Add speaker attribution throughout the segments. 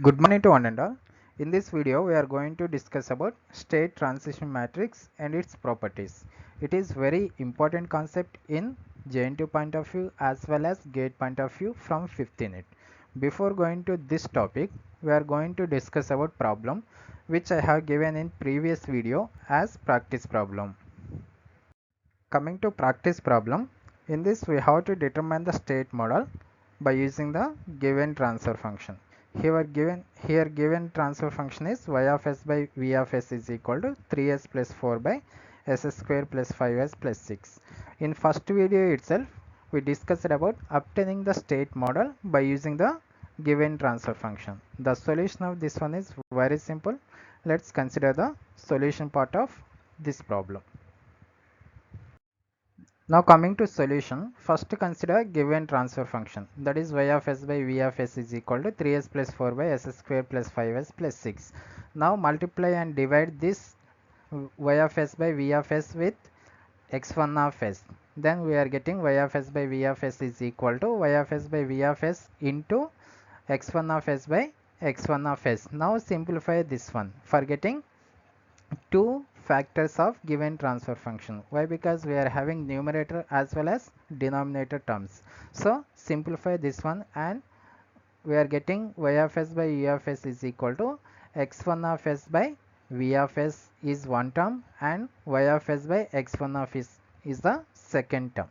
Speaker 1: Good morning to one and all. In this video, we are going to discuss about state transition matrix and its properties. It is very important concept in JNT point of view as well as gate point of view from 5th unit. Before going to this topic, we are going to discuss about problem which I have given in previous video as practice problem. Coming to practice problem, in this we have to determine the state model by using the given transfer function. Here given transfer function is y of s by v of s is equal to 3s plus 4 by s square plus 5s plus 6. In first video itself, we discussed about obtaining the state model by using the given transfer function. The solution of this one is very simple. Let's consider the solution part of this problem. Now coming to solution, first consider given transfer function, that is y of s by v of s is equal to 3s plus 4 by s square plus 5s plus 6. Now multiply and divide this y of s by v of s with x1 of s. Then we are getting y of s by v of s is equal to y of s by v of s into x1 of s by x1 of s. Now simplify this one for getting two factors of given transfer function. Why? Because we are having numerator as well as denominator terms. So simplify this one and we are getting y of s by u of s is equal to x1 of s by v of s is one term and y of s by x1 of s is the second term.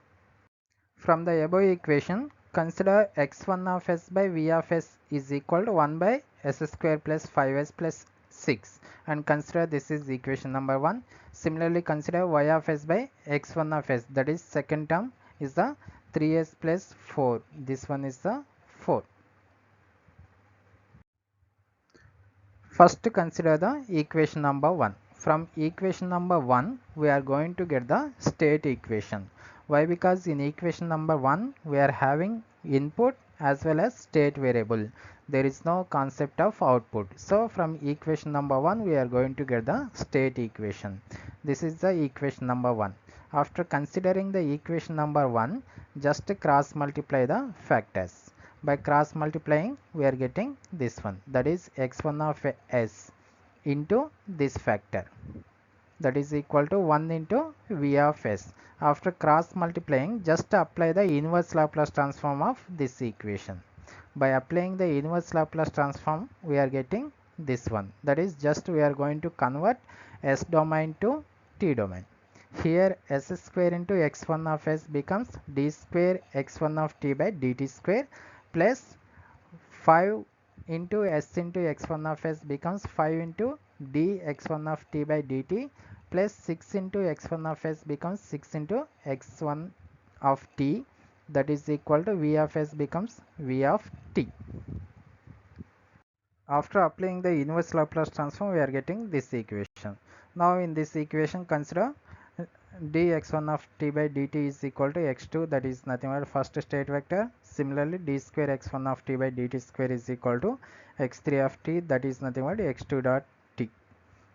Speaker 1: From the above equation, consider x1 of s by v of s is equal to 1 by s square plus 5s plus 6, and consider this is equation number 1. Similarly, consider y of s by x1 of s, that is second term is the 3s plus 4. This one is the 4. First consider the equation number 1. From equation number 1, we are going to get the state equation. Why? Because in equation number 1, we are having input as well as state variable. There is no concept of output. So from equation number 1, we are going to get the state equation. This is the equation number 1. After considering the equation number 1, just cross multiply the factors. By cross multiplying, we are getting this one, that is x1 of s into this factor, that is equal to 1 into v of s. After cross multiplying, just apply the inverse Laplace transform of this equation. By applying the inverse Laplace transform, we are getting this one, that is just we are going to convert s domain to t domain. Here s square into x1 of s becomes d square x1 of t by dt square plus 5 into s into x1 of s becomes 5 into d x1 of t by dt plus 6 into x1 of s becomes 6 into x1 of t, that is equal to v of s becomes v of t. After applying the inverse Laplace transform, we are getting this equation. Now in this equation, consider dx1 of t by dt is equal to x2, that is nothing but first state vector. Similarly, d square x1 of t by dt square is equal to x3 of t, that is nothing but x2 dot t.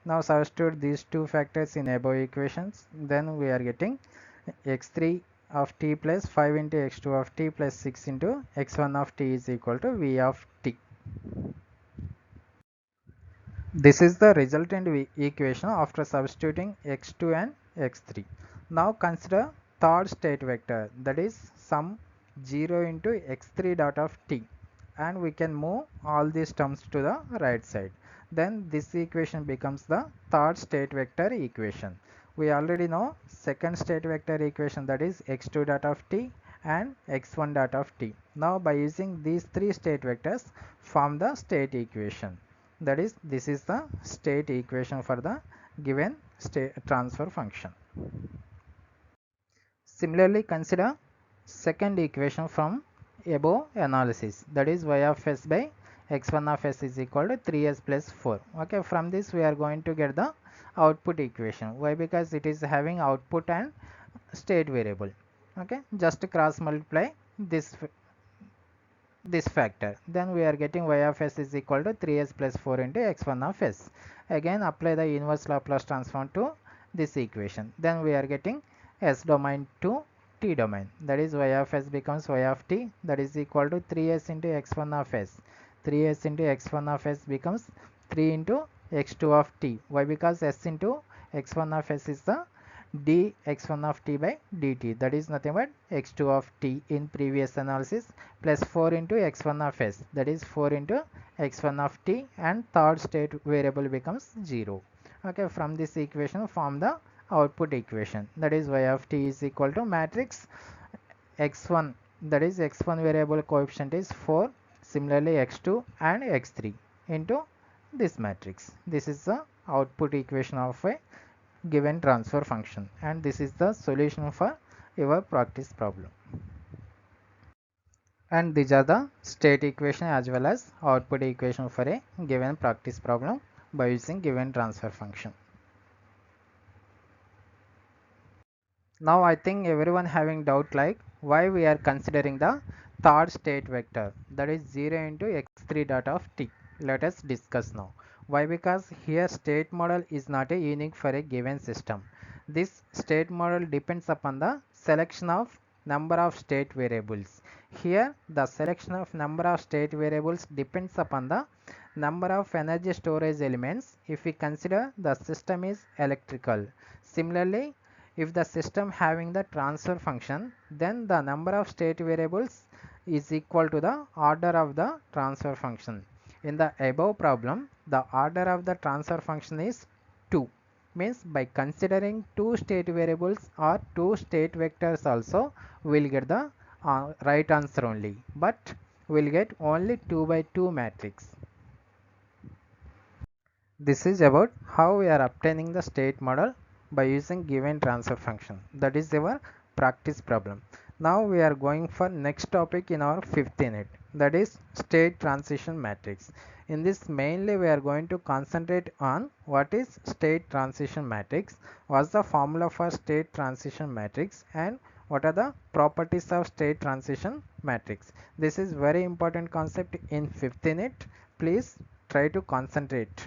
Speaker 1: Now substitute these two factors in above equations, then we are getting x3 of t plus 5 into x2 of t plus 6 into x1 of t is equal to v of t. This is the resultant equation after substituting x2 and x3. Now consider third state vector, that is sum 0 into x3 dot of t, and we can move all these terms to the right side. Then this equation becomes the third state vector equation. We already know second state vector equation, that is x2 dot of t and x1 dot of t. Now by using these three state vectors form the state equation. That is, this is the state equation for the given state transfer function. Similarly, consider second equation from above analysis, that is y of s by x1 of s is equal to 3s plus 4. Okay, from this we are going to get the output equation. Why? Because it is having output and state variable. Okay, just cross multiply this factor, then we are getting y of s is equal to 3s plus 4 into x1 of s. Again apply the inverse Laplace transform to this equation, then we are getting s domain to t domain, that is y of s becomes y of t, that is equal to 3s into x1 of s. 3s into x1 of s becomes 3 into x2 of t. Why? Because s into x1 of s is the dx1 of t by dt, that is nothing but x2 of t in previous analysis, plus 4 into x1 of s, that is 4 into x1 of t, and third state variable becomes 0. Okay, from this equation form the output equation, that is y of t is equal to matrix x1, that is x1 variable coefficient is 4, similarly x2 and x3 into this matrix. This is the output equation of a given transfer function, and this is the solution for your practice problem. And these are the state equation as well as output equation for a given practice problem by using given transfer function. Now I think everyone having doubt like why we are considering the third state vector, that is 0 into x3 dot of t. Let us discuss now. Why? Because here state model is not a unique for a given system. This state model depends upon the selection of number of state variables. Here the selection of number of state variables depends upon the number of energy storage elements if we consider the system is electrical. Similarly, if the system having the transfer function, then the number of state variables is equal to the order of the transfer function. In the above problem, the order of the transfer function is 2. Means by considering 2 state variables or 2 state vectors also, we will get the right answer only. But we will get only 2 by 2 matrix. This is about how we are obtaining the state model by using given transfer function. That is our practice problem. Now we are going for next topic in our 5th unit, that is state transition matrix. In this mainly we are going to concentrate on what is state transition matrix, what's the formula for state transition matrix, and what are the properties of state transition matrix. This is very important concept in 5th unit. Please try to concentrate.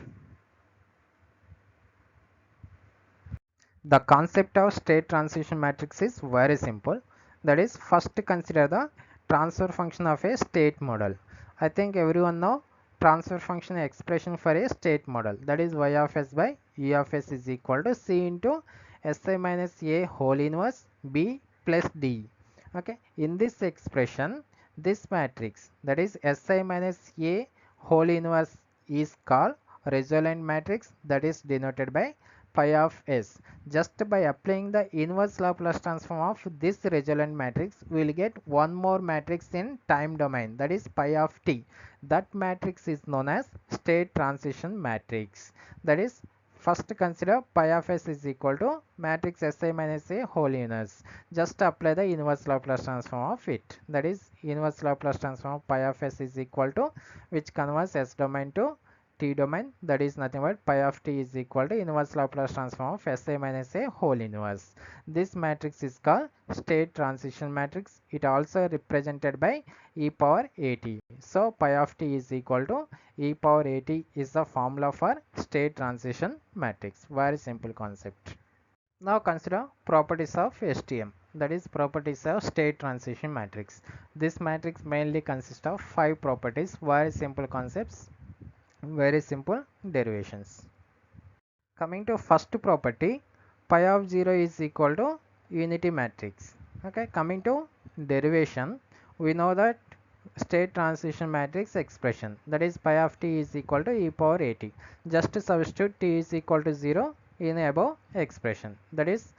Speaker 1: The concept of state transition matrix is very simple. That is, first consider the transfer function of a state model. I think everyone know transfer function expression for a state model. That is y of s by e of s is equal to c into si minus a whole inverse b plus d. Okay, in this expression, this matrix, that is si minus a whole inverse, is called resolvent matrix, that is denoted by pi of s. Just by applying the inverse Laplace transform of this resolvent matrix, we will get one more matrix in time domain, that is pi of t. That matrix is known as state transition matrix. That is, first consider pi of s is equal to matrix si minus a whole inverse. Just apply the inverse Laplace transform of it. That is, inverse Laplace transform of pi of s is equal to, which converts s domain to t domain, that is nothing but pi of t is equal to inverse Laplace transform of si minus a whole inverse. This matrix is called state transition matrix. It also represented by e power at. So pi of t is equal to e power at is the formula for state transition matrix. Very simple concept. Now consider properties of STM, that is properties of state transition matrix. This matrix mainly consists of 5 properties. Very simple concepts, very simple derivations. Coming to first property, pi of 0 is equal to unity matrix. Okay, coming to derivation, we know that state transition matrix expression, that is pi of t is equal to e power at. Just substitute t is equal to 0 in above expression, that is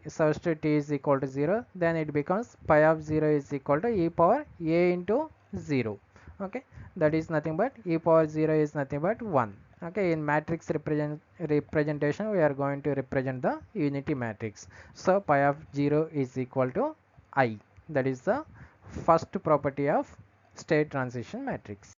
Speaker 1: substitute t is equal to 0, then it becomes pi of 0 is equal to e power a into 0. Okay, that is nothing but e power 0 is nothing but 1. Okay, in matrix representation we are going to represent the unity matrix. So pi of 0 is equal to I. That is the first property of state transition matrix.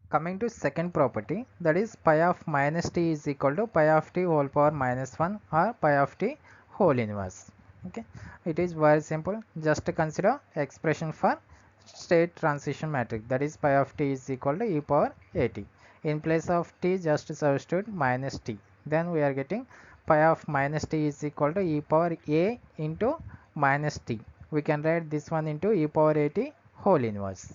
Speaker 1: Coming to second property, that is pi of minus t is equal to pi of t whole power minus 1 or pi of t whole inverse. Okay, it is very simple. Just consider expression for state transition matrix, that is pi of t is equal to e power at. In place of t, just substitute minus t, then we are getting pi of minus t is equal to e power a into minus t. We can write this one into e power at whole inverse.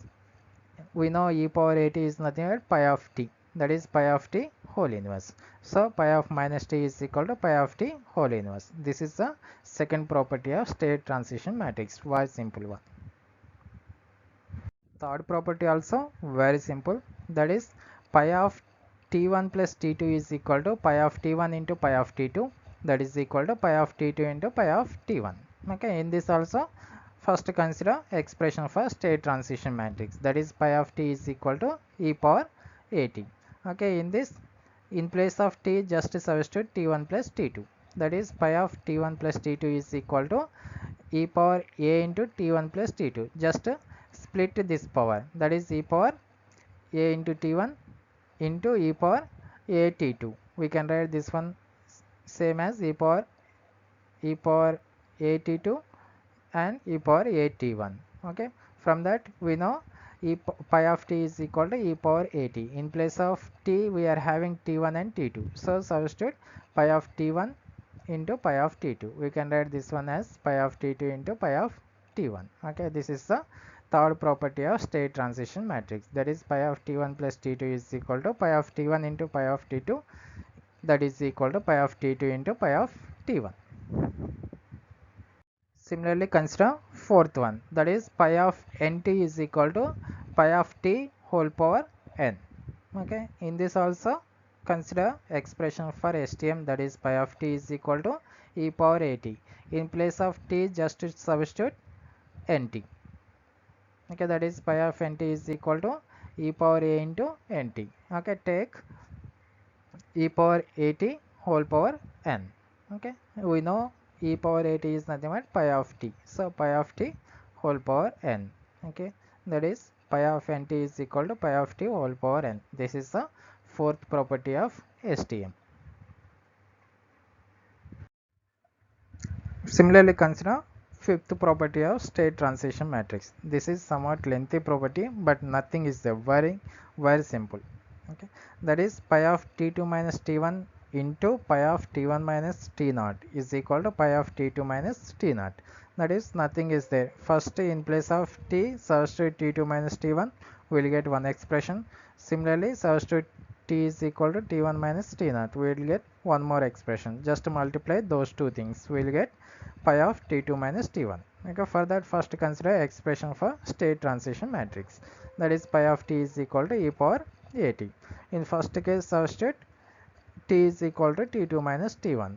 Speaker 1: we know e power at is nothing but pi of t, that is pi of t whole inverse. So pi of minus t is equal to pi of t whole inverse. This is the second property of state transition matrix, very simple one. Third property also very simple, that is pi of t1 plus t2 is equal to pi of t1 into pi of t2, that is equal to pi of t2 into pi of t1. Okay, in this also first consider expression for state transition matrix, that is pi of t is equal to e power at. Okay, in this, in place of t just substitute t1 plus t2, that is pi of t1 plus t2 is equal to e power a into t1 plus t2. Just split this power, that is e power a into t1 into e power a t2. We can write this one same as e power a t2 and e power a t1. Okay, from that we know pi of t is equal to e power at. In place of t we are having t1 and t2, so substitute pi of t1 into pi of t2. We can write this one as pi of t2 into pi of t1. Okay, this is the third property of state transition matrix, that is pi of t1 plus t2 is equal to pi of t1 into pi of t2, that is equal to pi of t2 into pi of t1. Similarly consider fourth one, that is pi of nt is equal to pi of t whole power n. Okay, in this also consider expression for STM, that is pi of t is equal to e power at. In place of t just substitute nt. Okay, that is pi of nt is equal to e power a into nt. Okay, take e power at whole power n. Okay, we know e power at is nothing but pi of t, so pi of t whole power n. Okay, that is pi of nt is equal to pi of t whole power n. This is the fourth property of STM. Similarly consider fifth property of state transition matrix. This is somewhat lengthy property, but nothing is there, very simple. Okay, that is pi of t2 minus t1 into pi of t1 minus t0 is equal to pi of t2 minus t0. That is nothing is there. First in place of t substitute t2 minus t1, we will get one expression. Similarly substitute t is equal to t1 minus t0, we will get one more expression. Just multiply those two things, we will get pi of t2 minus t1. Okay, for that first consider expression for state transition matrix, that is pi of t is equal to e power at. In first case substitute t is equal to t2 minus t1.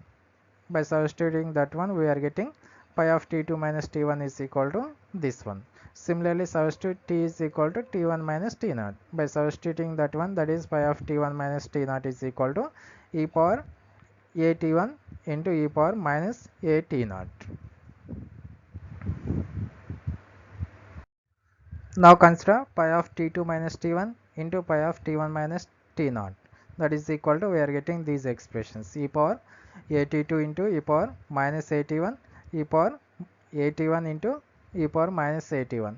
Speaker 1: By substituting that one we are getting pi of t2 minus t1 is equal to this one. Similarly substitute t is equal to t1 minus t0. By substituting that one, that is pi of t1 minus t0 is equal to e power a t1 into e power minus a t0. Now consider pi of t2 minus t1 into pi of t1 minus t0, that is equal to, we are getting these expressions, e power a t2 into e power minus a t1, e power a t1 into e power minus a t1,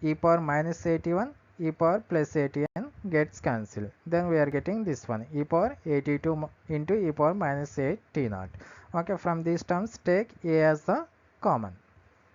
Speaker 1: e power minus a t1, e power plus a t1 gets cancelled. Then we are getting this one, e power a t2 into e power minus a t0. Okay, from these terms take a as the common.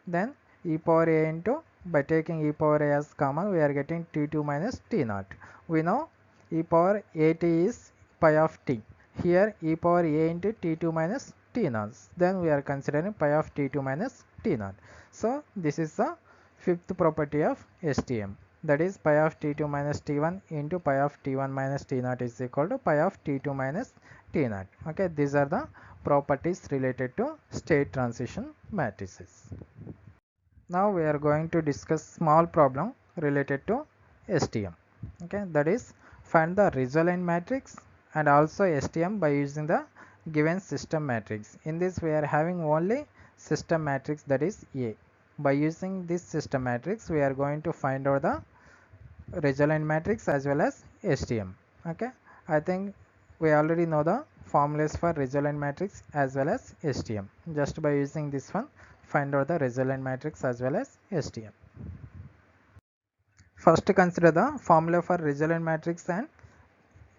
Speaker 1: Then e power a into, by taking e power a as common, we are getting t2 minus t0. We know e power at is pi of t. Here e power a into t2 minus t0. Then we are considering pi of t2 minus t0. So this is the fifth property of STM, that is pi of t2 minus t1 into pi of t1 minus t0 is equal to pi of t2 minus t0. Okay, these are the properties related to state transition matrices. Now we are going to discuss small problem related to STM. Okay, that is find the resolvent matrix and also STM by using the given system matrix. In this we are having only system matrix, that is A. By using this system matrix we are going to find out the resolvent matrix as well as STM. Okay, I think we already know the formulas for resolvent matrix as well as STM. Just by using this one, find out the resolvent matrix as well as STM. First consider the formula for resolvent matrix and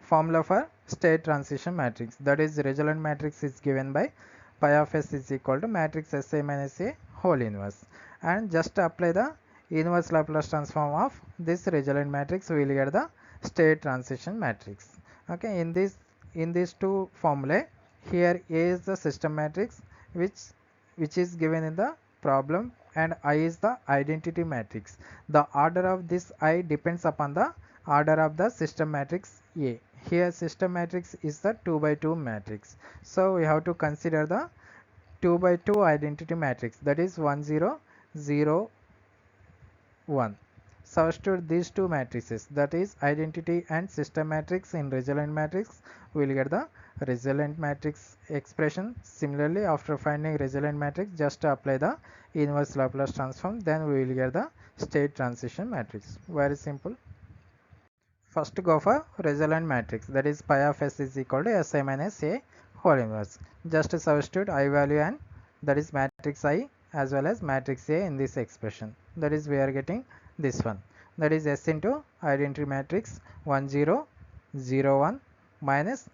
Speaker 1: formula for state transition matrix. That is, resolvent matrix is given by pi of s is equal to matrix Si minus A whole inverse, and just apply the inverse Laplace transform of this resultant matrix, we will get the state transition matrix. Okay, in these two formulae, here A is the system matrix which is given in the problem, and I is the identity matrix. The order of this I depends upon the order of the system matrix A. Here system matrix is the 2 by 2 matrix, so we have to consider the 2 by 2 identity matrix, that is 1 0 0 1. Substitute these two matrices, that is identity and system matrix, in resultant matrix. We will get the resultant matrix expression. Similarly, after finding resultant matrix, just apply the inverse Laplace transform, then we will get the state transition matrix. Very simple. First go for resultant matrix, that is pi of s is equal to si minus a whole inverse. Just substitute I value and that is matrix I as well as matrix A in this expression. That is we are getting this one, that is S into identity matrix 1 0 0 1 minus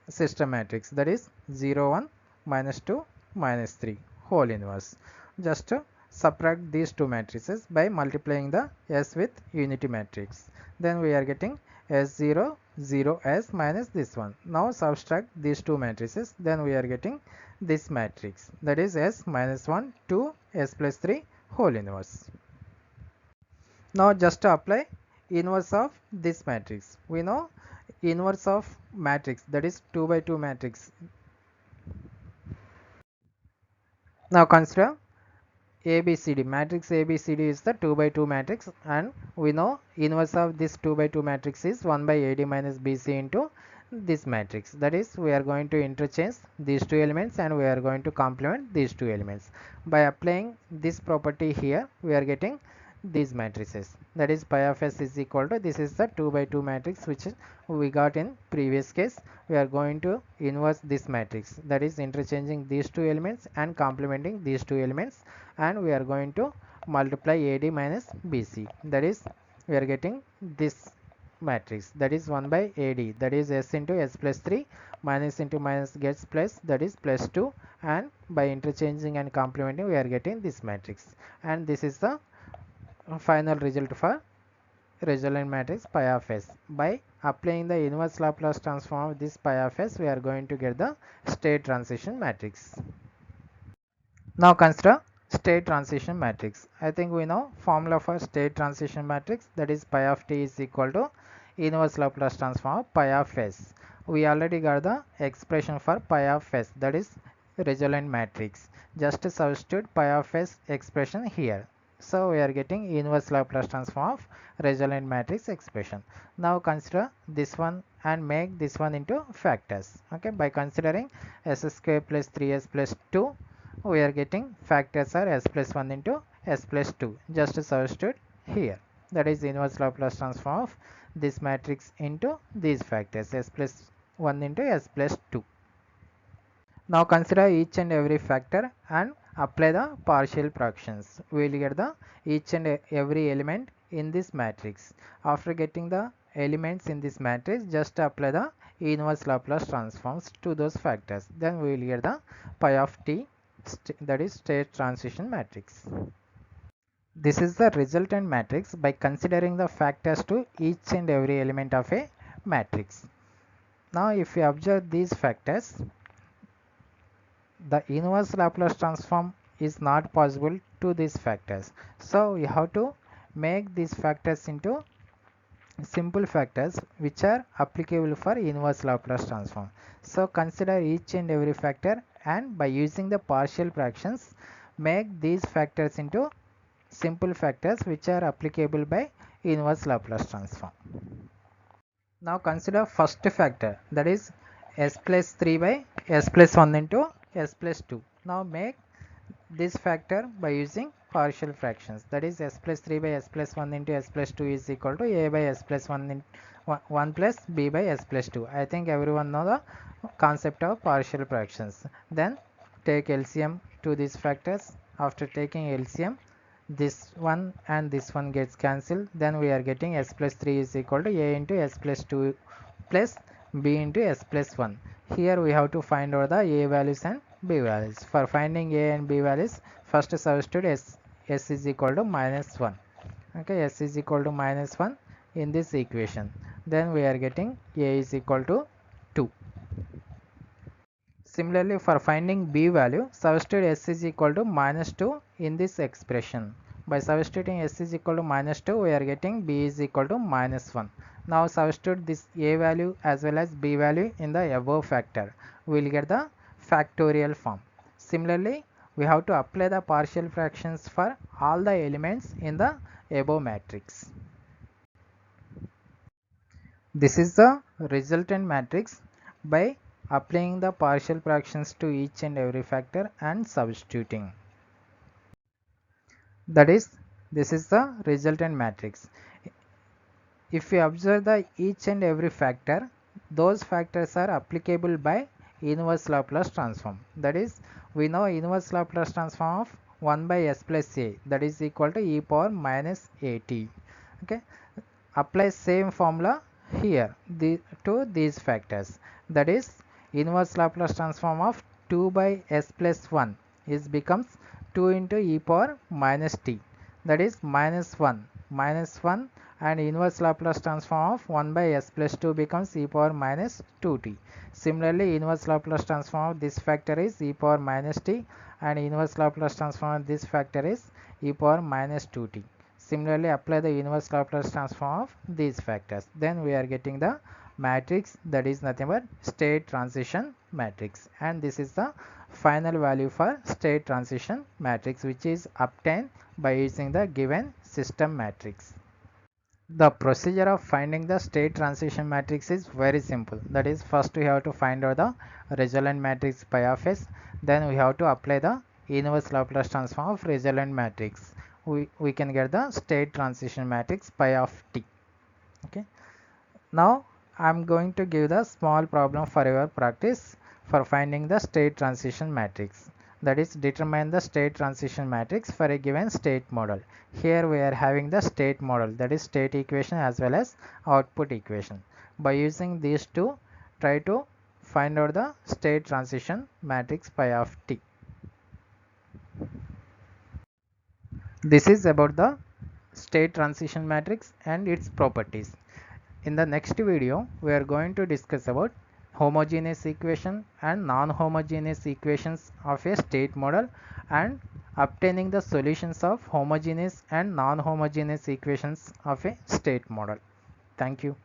Speaker 1: system matrix, that is 0 1 minus 2 minus 3 whole inverse. Just subtract these two matrices by multiplying the S with unity matrix. Then we are getting S0 0 S minus this one. Now subtract these two matrices, then we are getting this matrix, that is S minus 1 2 S plus 3 whole inverse. Now just to apply inverse of this matrix, we know inverse of matrix, that is 2 by 2 matrix. Now consider ABCD matrix. ABCD is the 2 by 2 matrix, and we know inverse of this 2 by 2 matrix is 1 by AD minus BC into this matrix. That is we are going to interchange these two elements and we are going to complement these two elements. By applying this property here, we are getting these matrices, that is pi of s is equal to, this is the 2 by 2 matrix which we got in previous case. We are going to inverse this matrix, that is interchanging these two elements and complementing these two elements, and we are going to multiply AD minus BC, that is we are getting this matrix, that is 1 by AD, that is S into S plus 3 minus into minus gets plus, that is plus 2, and by interchanging and complementing we are getting this matrix, and this is the final result for resultant matrix pi of s. By applying the inverse Laplace transform of this pi of s, we are going to get the state transition matrix. Now consider state transition matrix. I think we know formula for state transition matrix, that is pi of t is equal to inverse Laplace transform of pi of s. We already got the expression for pi of s, that is resultant matrix. Just substitute pi of s expression here. So we are getting inverse Laplace transform of resultant matrix expression. Now consider this one and make this one into factors. Okay, by considering s square plus 3s plus 2, we are getting factors are s plus 1 into s plus 2. Just substitute here. That is inverse Laplace transform of this matrix into these factors, s plus 1 into s plus 2. Now consider each and every factor and apply the partial fractions. We will get the each and every element in this matrix. After getting the elements in this matrix, just apply the inverse Laplace transforms to those factors. Then we will get the pi of t, that is state transition matrix. This is the resultant matrix by considering the factors to each and every element of a matrix. Now if you observe these factors, the inverse Laplace transform is not possible to these factors. So we have to make these factors into simple factors which are applicable for inverse Laplace transform. So consider each and every factor and by using the partial fractions, make these factors into simple factors which are applicable by inverse Laplace transform. Now consider first factor, that is s plus 3 by s plus 1 into s plus 2. Now make this factor by using partial fractions, that is s plus 3 by s plus 1 into s plus 2 is equal to a by s plus 1 in 1 plus b by s plus 2. I think everyone know the concept of partial fractions. Then take LCM to these factors. After taking LCM, this one and this one gets cancelled. Then we are getting s plus 3 is equal to a into s plus 2 plus b into s plus 1. Here we have to find out the a values and b values. For finding a and b values, first substitute s is equal to minus 1. Okay, s is equal to minus 1 in this equation. Then we are getting a is equal to 2. Similarly, for finding b value, substitute s is equal to minus 2 in this expression. By substituting s is equal to minus 2, we are getting b is equal to minus 1. Now substitute this a value as well as b value in the above factor. We will get the factorial form. Similarly, we have to apply the partial fractions for all the elements in the above matrix. This is the resultant matrix by applying the partial fractions to each and every factor and substituting. That is, this is the resultant matrix. If we observe the each and every factor, those factors are applicable by inverse Laplace transform. That is, we know inverse Laplace transform of 1 by s plus a, that is equal to e power minus at. Okay, apply same formula here to these factors. That is, inverse Laplace transform of 2 by s plus 1 is becomes 2 into e power minus t, that is minus 1 and inverse Laplace transform of 1 by s plus 2 becomes e power minus 2t. Similarly, inverse Laplace transform of this factor is e power minus t and inverse Laplace transform of this factor is e power minus 2t. Similarly, apply the inverse Laplace transform of these factors. Then we are getting the matrix, that is nothing but state transition matrix, and this is the final value for state transition matrix, which is obtained by using the given system matrix. The procedure of finding the state transition matrix is very simple. That is, first we have to find out the resultant matrix pi of s, then we have to apply the inverse Laplace transform of resultant matrix. We can get the state transition matrix pi of t. Okay, now I am going to give the small problem for your practice for finding the state transition matrix. That is, determine the state transition matrix for a given state model. Here we are having the state model, that is state equation as well as output equation. By using these two, try to find out the state transition matrix pi of t. This is about the state transition matrix and its properties. In the next video, we are going to discuss about homogeneous equation and non-homogeneous equations of a state model and obtaining the solutions of homogeneous and non-homogeneous equations of a state model. Thank you.